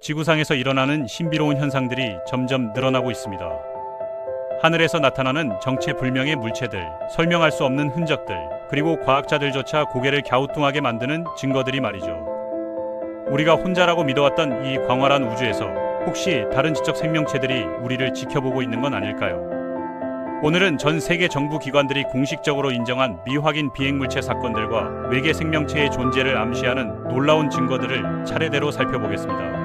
지구상에서 일어나는 신비로운 현상들이 점점 늘어나고 있습니다. 하늘에서 나타나는 정체불명의 물체들, 설명할 수 없는 흔적들, 그리고 과학자들조차 고개를 갸우뚱하게 만드는 증거들이 말이죠. 우리가 혼자라고 믿어왔던 이 광활한 우주에서 혹시 다른 지적 생명체들이 우리를 지켜보고 있는 건 아닐까요? 오늘은 전 세계 정부 기관들이 공식적으로 인정한 미확인 비행물체 사건들과 외계 생명체의 존재를 암시하는 놀라운 증거들을 차례대로 살펴보겠습니다.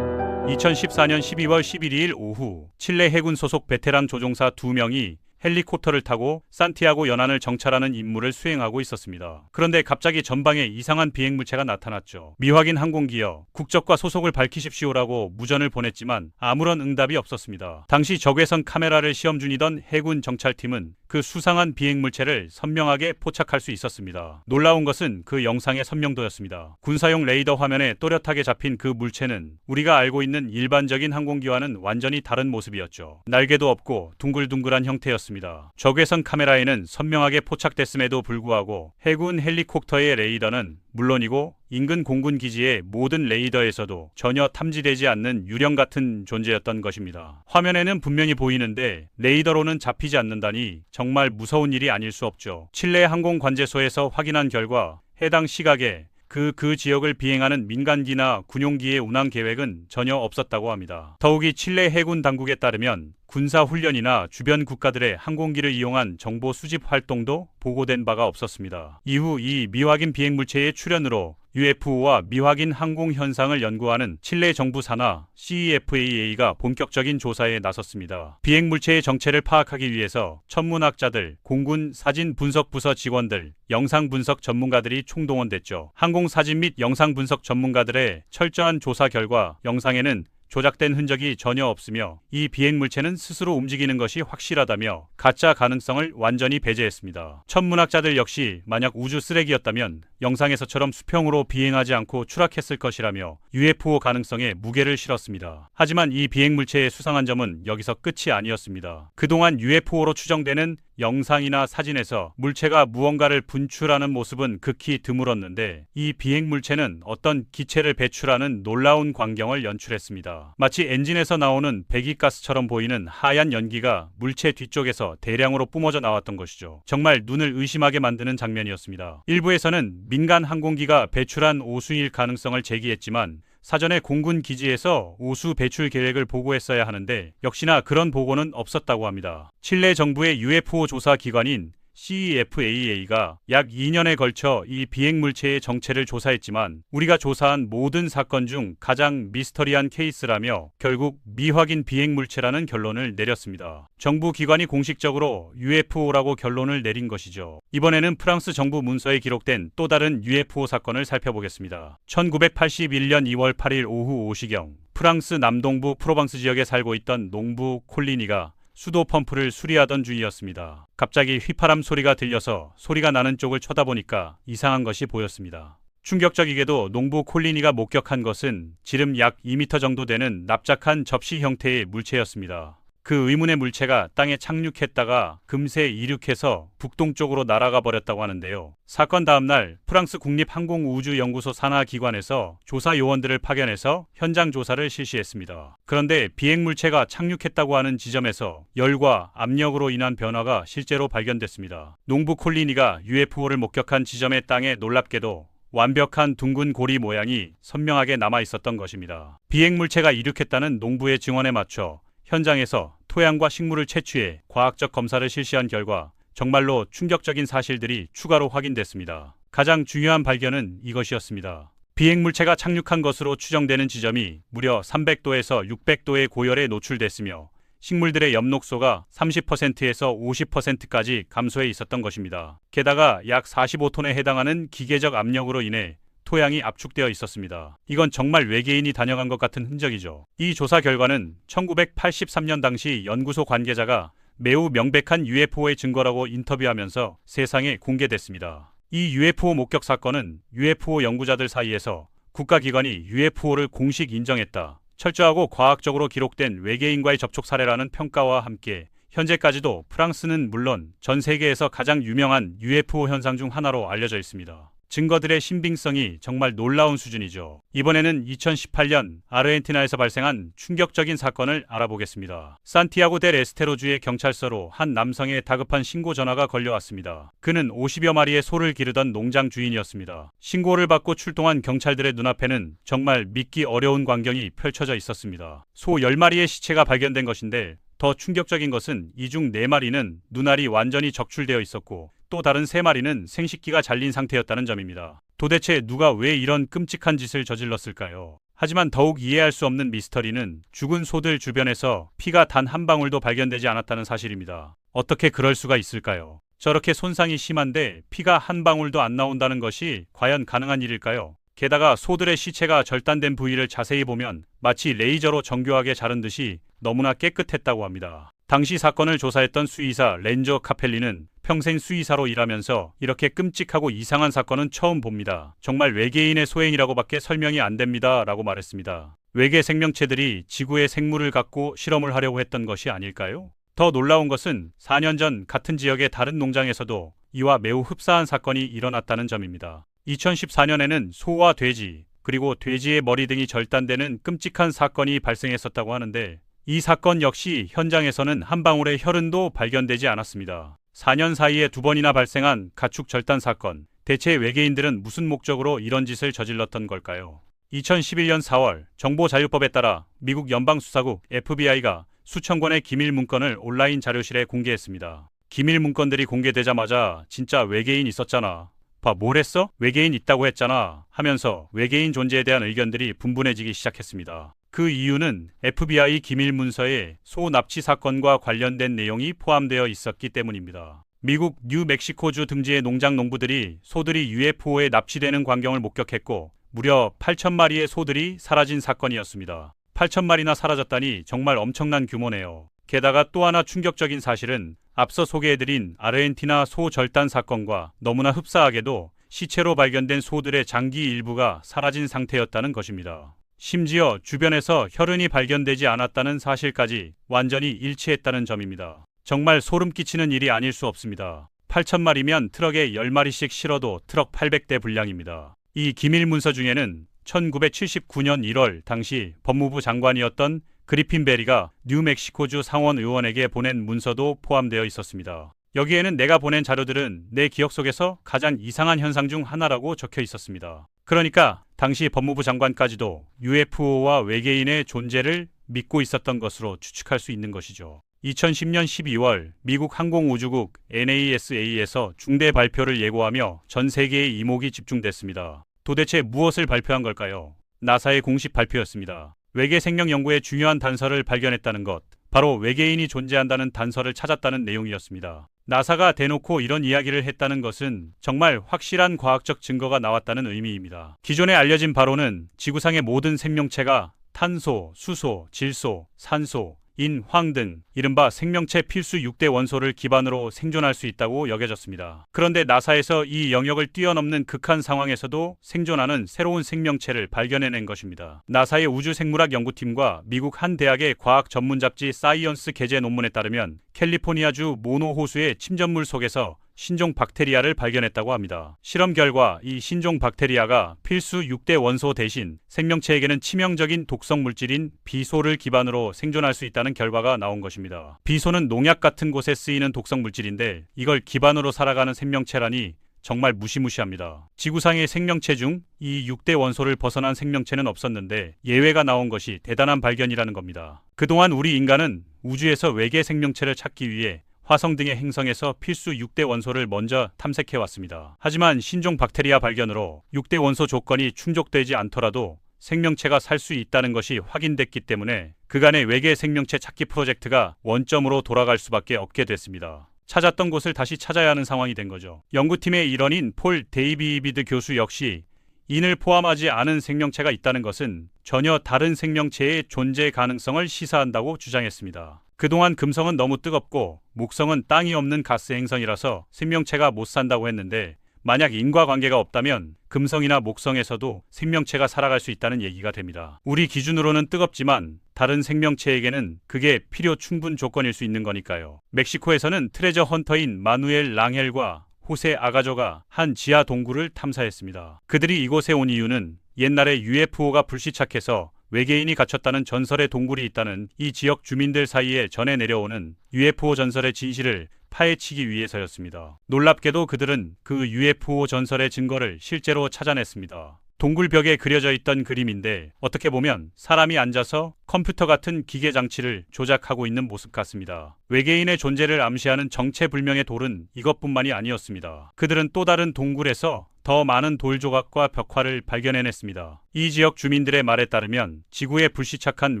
2014년 12월 11일 오후 칠레 해군 소속 베테랑 조종사 2명이 헬리콥터를 타고 산티아고 연안을 정찰하는 임무를 수행하고 있었습니다. 그런데 갑자기 전방에 이상한 비행물체가 나타났죠. 미확인 항공기여 국적과 소속을 밝히십시오라고 무전을 보냈지만 아무런 응답이 없었습니다. 당시 적외선 카메라를 시험 중이던 해군 정찰팀은 그 수상한 비행물체를 선명하게 포착할 수 있었습니다. 놀라운 것은 그 영상의 선명도였습니다. 군사용 레이더 화면에 또렷하게 잡힌 그 물체는 우리가 알고 있는 일반적인 항공기와는 완전히 다른 모습이었죠. 날개도 없고 둥글둥글한 형태였습니다. 적외선 카메라에는 선명하게 포착됐음에도 불구하고 해군 헬리콥터의 레이더는 물론이고 인근 공군 기지의 모든 레이더에서도 전혀 탐지되지 않는 유령 같은 존재였던 것입니다. 화면에는 분명히 보이는데 레이더로는 잡히지 않는다니 정말 무서운 일이 아닐 수 없죠. 칠레 항공관제소에서 확인한 결과 해당 시각에 그 지역을 비행하는 민간기나 군용기의 운항 계획은 전혀 없었다고 합니다. 더욱이 칠레 해군 당국에 따르면 군사훈련이나 주변 국가들의 항공기를 이용한 정보 수집 활동도 보고된 바가 없었습니다. 이후 이 미확인 비행물체의 출현으로 UFO와 미확인 항공 현상을 연구하는 칠레 정부 산하 CEFAA가 본격적인 조사에 나섰습니다. 비행물체의 정체를 파악하기 위해서 천문학자들, 공군 사진 분석 부서 직원들, 영상 분석 전문가들이 총동원됐죠. 항공 사진 및 영상 분석 전문가들의 철저한 조사 결과 영상에는 조작된 흔적이 전혀 없으며 이 비행물체는 스스로 움직이는 것이 확실하다며 가짜 가능성을 완전히 배제했습니다. 천문학자들 역시 만약 우주 쓰레기였다면 영상에서처럼 수평으로 비행하지 않고 추락했을 것이라며 UFO 가능성에 무게를 실었습니다. 하지만 이 비행물체의 수상한 점은 여기서 끝이 아니었습니다. 그동안 UFO로 추정되는 영상이나 사진에서 물체가 무언가를 분출하는 모습은 극히 드물었는데 이 비행물체는 어떤 기체를 배출하는 놀라운 광경을 연출했습니다. 마치 엔진에서 나오는 배기가스처럼 보이는 하얀 연기가 물체 뒤쪽에서 대량으로 뿜어져 나왔던 것이죠. 정말 눈을 의심하게 만드는 장면이었습니다. 일부에서는 민간 항공기가 배출한 오수일 가능성을 제기했지만 사전에 공군 기지에서 오수 배출 계획을 보고했어야 하는데 역시나 그런 보고는 없었다고 합니다. 칠레 정부의 UFO 조사 기관인 CEFAA가 약 2년에 걸쳐 이 비행물체의 정체를 조사했지만 우리가 조사한 모든 사건 중 가장 미스터리한 케이스라며 결국 미확인 비행물체라는 결론을 내렸습니다. 정부 기관이 공식적으로 UFO라고 결론을 내린 것이죠. 이번에는 프랑스 정부 문서에 기록된 또 다른 UFO 사건을 살펴보겠습니다. 1981년 2월 8일 오후 5시경 프랑스 남동부 프로방스 지역에 살고 있던 농부 콜리니가 수도 펌프를 수리하던 중이었습니다. 갑자기 휘파람 소리가 들려서 소리가 나는 쪽을 쳐다보니까 이상한 것이 보였습니다. 충격적이게도 농부 콜리니가 목격한 것은 지름 약 2m 정도 되는 납작한 접시 형태의 물체였습니다. 그 의문의 물체가 땅에 착륙했다가 금세 이륙해서 북동쪽으로 날아가 버렸다고 하는데요. 사건 다음 날 프랑스 국립항공우주연구소 산하기관에서 조사 요원들을 파견해서 현장 조사를 실시했습니다. 그런데 비행물체가 착륙했다고 하는 지점에서 열과 압력으로 인한 변화가 실제로 발견됐습니다. 농부 콜리니가 UFO를 목격한 지점의 땅에 놀랍게도 완벽한 둥근 고리 모양이 선명하게 남아 있었던 것입니다. 비행물체가 이륙했다는 농부의 증언에 맞춰 현장에서 토양과 식물을 채취해 과학적 검사를 실시한 결과 정말로 충격적인 사실들이 추가로 확인됐습니다. 가장 중요한 발견은 이것이었습니다. 비행물체가 착륙한 것으로 추정되는 지점이 무려 300도에서 600도의 고열에 노출됐으며 식물들의 엽록소가 30%에서 50%까지 감소해 있었던 것입니다. 게다가 약 45톤에 해당하는 기계적 압력으로 인해 토양이 압축되어 있었습니다. 이건 정말 외계인이 다녀간 것 같은 흔적이죠. 이 조사 결과는 1983년 당시 연구소 관계자가 매우 명백한 UFO의 증거라고 인터뷰하면서 세상에 공개됐습니다. 이 UFO 목격 사건은 UFO 연구자들 사이에서 국가기관이 UFO를 공식 인정했다, 철저하고 과학적으로 기록된 외계인과의 접촉 사례라는 평가와 함께 현재까지도 프랑스는 물론 전 세계에서 가장 유명한 UFO 현상 중 하나로 알려져 있습니다. 증거들의 신빙성이 정말 놀라운 수준이죠. 이번에는 2018년 아르헨티나에서 발생한 충격적인 사건을 알아보겠습니다. 산티아고 델 에스테로주의 경찰서로 한 남성의 다급한 신고 전화가 걸려왔습니다. 그는 50여 마리의 소를 기르던 농장 주인이었습니다. 신고를 받고 출동한 경찰들의 눈앞에는 정말 믿기 어려운 광경이 펼쳐져 있었습니다. 소 10마리의 시체가 발견된 것인데 더 충격적인 것은 이 중 4마리는 눈알이 완전히 적출되어 있었고 또 다른 3마리는 생식기가 잘린 상태였다는 점입니다. 도대체 누가 왜 이런 끔찍한 짓을 저질렀을까요? 하지만 더욱 이해할 수 없는 미스터리는 죽은 소들 주변에서 피가 단 한 방울도 발견되지 않았다는 사실입니다. 어떻게 그럴 수가 있을까요? 저렇게 손상이 심한데 피가 한 방울도 안 나온다는 것이 과연 가능한 일일까요? 게다가 소들의 시체가 절단된 부위를 자세히 보면 마치 레이저로 정교하게 자른 듯이 너무나 깨끗했다고 합니다. 당시 사건을 조사했던 수의사 렌저 카펠리는 평생 수의사로 일하면서 이렇게 끔찍하고 이상한 사건은 처음 봅니다. 정말 외계인의 소행이라고밖에 설명이 안 됩니다. 라고 말했습니다. 외계 생명체들이 지구의 생물을 갖고 실험을 하려고 했던 것이 아닐까요? 더 놀라운 것은 4년 전 같은 지역의 다른 농장에서도 이와 매우 흡사한 사건이 일어났다는 점입니다. 2014년에는 소와 돼지, 그리고 돼지의 머리 등이 절단되는 끔찍한 사건이 발생했었다고 하는데 이 사건 역시 현장에서는 한 방울의 혈흔도 발견되지 않았습니다. 4년 사이에 2번이나 발생한 가축 절단 사건, 대체 외계인들은 무슨 목적으로 이런 짓을 저질렀던 걸까요? 2011년 4월 정보자유법에 따라 미국 연방수사국 FBI가 수천 건의 기밀 문건을 온라인 자료실에 공개했습니다. 기밀 문건들이 공개되자마자 진짜 외계인 있었잖아, 뭘 했어? 외계인 있다고 했잖아 하면서 외계인 존재에 대한 의견들이 분분해지기 시작했습니다. 그 이유는 FBI 기밀 문서에 소 납치 사건과 관련된 내용이 포함되어 있었기 때문입니다. 미국 뉴멕시코주 등지의 농장 농부들이 소들이 UFO에 납치되는 광경을 목격했고 무려 8,000마리의 소들이 사라진 사건이었습니다. 8,000마리나 사라졌다니 정말 엄청난 규모네요. 게다가 또 하나 충격적인 사실은 앞서 소개해드린 아르헨티나 소 절단 사건과 너무나 흡사하게도 시체로 발견된 소들의 장기 일부가 사라진 상태였다는 것입니다. 심지어 주변에서 혈흔이 발견되지 않았다는 사실까지 완전히 일치했다는 점입니다. 정말 소름 끼치는 일이 아닐 수 없습니다. 8,000마리면 트럭에 10마리씩 실어도 트럭 800대 분량입니다. 이 기밀 문서 중에는 1979년 1월 당시 법무부 장관이었던 그리핀 베리가 뉴멕시코주 상원 의원에게 보낸 문서도 포함되어 있었습니다. 여기에는 내가 보낸 자료들은 내 기억 속에서 가장 이상한 현상 중 하나라고 적혀 있었습니다. 그러니까 당시 법무부 장관까지도 UFO와 외계인의 존재를 믿고 있었던 것으로 추측할 수 있는 것이죠. 2010년 12월 미국 항공우주국 NASA에서 중대 발표를 예고하며 전 세계의 이목이 집중됐습니다. 도대체 무엇을 발표한 걸까요? 나사의 공식 발표였습니다. 외계 생명 연구의 중요한 단서를 발견했다는 것, 바로 외계인이 존재한다는 단서를 찾았다는 내용이었습니다. 나사가 대놓고 이런 이야기를 했다는 것은 정말 확실한 과학적 증거가 나왔다는 의미입니다. 기존에 알려진 바로는 지구상의 모든 생명체가 탄소, 수소, 질소, 산소, 인, 황 등 이른바 생명체 필수 6대 원소를 기반으로 생존할 수 있다고 여겨졌습니다. 그런데 나사에서 이 영역을 뛰어넘는 극한 상황에서도 생존하는 새로운 생명체를 발견해낸 것입니다. 나사의 우주생물학 연구팀과 미국 한 대학의 과학 전문 잡지 사이언스 게재 논문에 따르면 캘리포니아주 모노 호수의 침전물 속에서 신종 박테리아를 발견했다고 합니다. 실험 결과 이 신종 박테리아가 필수 6대 원소 대신 생명체에게는 치명적인 독성 물질인 비소를 기반으로 생존할 수 있다는 결과가 나온 것입니다. 비소는 농약 같은 곳에 쓰이는 독성 물질인데 이걸 기반으로 살아가는 생명체라니 정말 무시무시합니다. 지구상의 생명체 중 이 6대 원소를 벗어난 생명체는 없었는데 예외가 나온 것이 대단한 발견이라는 겁니다. 그동안 우리 인간은 우주에서 외계 생명체를 찾기 위해 화성 등의 행성에서 필수 6대 원소를 먼저 탐색해왔습니다. 하지만 신종 박테리아 발견으로 6대 원소 조건이 충족되지 않더라도 생명체가 살 수 있다는 것이 확인됐기 때문에 그간의 외계 생명체 찾기 프로젝트가 원점으로 돌아갈 수밖에 없게 됐습니다. 찾았던 곳을 다시 찾아야 하는 상황이 된 거죠. 연구팀의 일원인 폴 데이비드 교수 역시 인을 포함하지 않은 생명체가 있다는 것은 전혀 다른 생명체의 존재 가능성을 시사한다고 주장했습니다. 그동안 금성은 너무 뜨겁고 목성은 땅이 없는 가스 행성이라서 생명체가 못 산다고 했는데 만약 인과관계가 없다면 금성이나 목성에서도 생명체가 살아갈 수 있다는 얘기가 됩니다. 우리 기준으로는 뜨겁지만 다른 생명체에게는 그게 필요 충분 조건일 수 있는 거니까요. 멕시코에서는 트레저 헌터인 마누엘 랑헬과 호세 아가조가 한 지하 동굴을 탐사했습니다. 그들이 이곳에 온 이유는 옛날에 UFO가 불시착해서 외계인이 갇혔다는 전설의 동굴이 있다는 이 지역 주민들 사이에 전해 내려오는 UFO 전설의 진실을 파헤치기 위해서였습니다. 놀랍게도 그들은 그 UFO 전설의 증거를 실제로 찾아냈습니다. 동굴 벽에 그려져 있던 그림인데 어떻게 보면 사람이 앉아서 컴퓨터 같은 기계 장치를 조작하고 있는 모습 같습니다. 외계인의 존재를 암시하는 정체불명의 돌은 이것뿐만이 아니었습니다. 그들은 또 다른 동굴에서 더 많은 돌 조각과 벽화를 발견해냈습니다. 이 지역 주민들의 말에 따르면 지구에 불시착한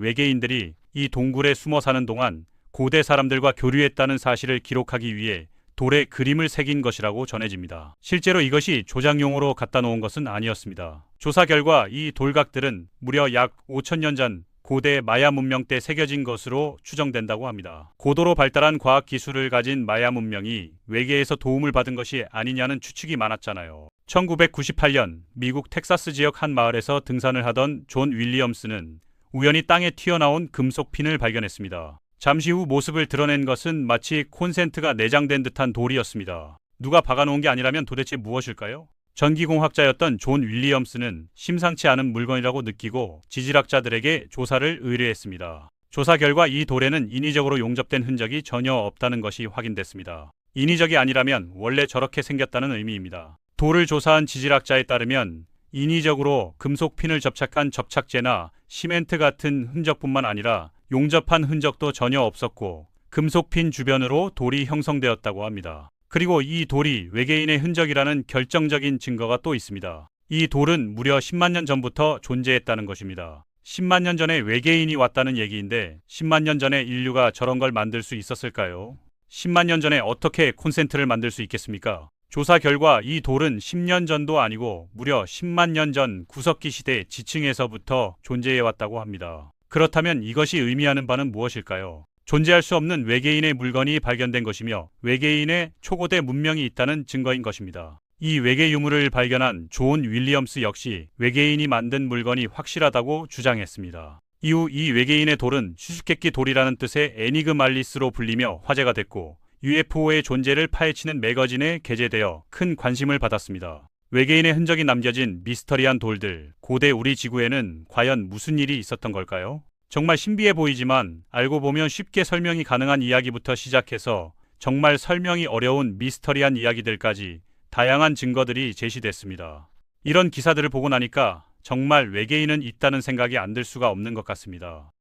외계인들이 이 동굴에 숨어 사는 동안 고대 사람들과 교류했다는 사실을 기록하기 위해 돌에 그림을 새긴 것이라고 전해집니다. 실제로 이것이 조작용으로 갖다 놓은 것은 아니었습니다. 조사 결과 이 돌각들은 무려 약 5,000년 전 고대 마야 문명 때 새겨진 것으로 추정된다고 합니다. 고도로 발달한 과학 기술을 가진 마야 문명이 외계에서 도움을 받은 것이 아니냐는 추측이 많았잖아요. 1998년 미국 텍사스 지역 한 마을에서 등산을 하던 존 윌리엄스는 우연히 땅에 튀어나온 금속 핀을 발견했습니다. 잠시 후 모습을 드러낸 것은 마치 콘센트가 내장된 듯한 돌이었습니다. 누가 박아놓은 게 아니라면 도대체 무엇일까요? 전기공학자였던 존 윌리엄스는 심상치 않은 물건이라고 느끼고 지질학자들에게 조사를 의뢰했습니다. 조사 결과 이 돌에는 인위적으로 용접된 흔적이 전혀 없다는 것이 확인됐습니다. 인위적이 아니라면 원래 저렇게 생겼다는 의미입니다. 돌을 조사한 지질학자에 따르면 인위적으로 금속 핀을 접착한 접착제나 시멘트 같은 흔적뿐만 아니라 용접한 흔적도 전혀 없었고 금속 핀 주변으로 돌이 형성되었다고 합니다. 그리고 이 돌이 외계인의 흔적이라는 결정적인 증거가 또 있습니다. 이 돌은 무려 10만 년 전부터 존재했다는 것입니다. 10만 년 전에 외계인이 왔다는 얘기인데 10만 년 전에 인류가 저런 걸 만들 수 있었을까요? 10만 년 전에 어떻게 콘센트를 만들 수 있겠습니까? 조사 결과 이 돌은 10년 전도 아니고 무려 10만 년 전 구석기 시대 지층에서부터 존재해왔다고 합니다. 그렇다면 이것이 의미하는 바는 무엇일까요? 존재할 수 없는 외계인의 물건이 발견된 것이며 외계인의 초고대 문명이 있다는 증거인 것입니다. 이 외계 유물을 발견한 존 윌리엄스 역시 외계인이 만든 물건이 확실하다고 주장했습니다. 이후 이 외계인의 돌은 수수께끼 돌이라는 뜻의 애니그말리스로 불리며 화제가 됐고 UFO의 존재를 파헤치는 매거진에 게재되어 큰 관심을 받았습니다. 외계인의 흔적이 남겨진 미스터리한 돌들, 고대 우리 지구에는 과연 무슨 일이 있었던 걸까요? 정말 신비해 보이지만 알고 보면 쉽게 설명이 가능한 이야기부터 시작해서 정말 설명이 어려운 미스터리한 이야기들까지 다양한 증거들이 제시됐습니다. 이런 기사들을 보고 나니까 정말 외계인은 있다는 생각이 안 들 수가 없는 것 같습니다.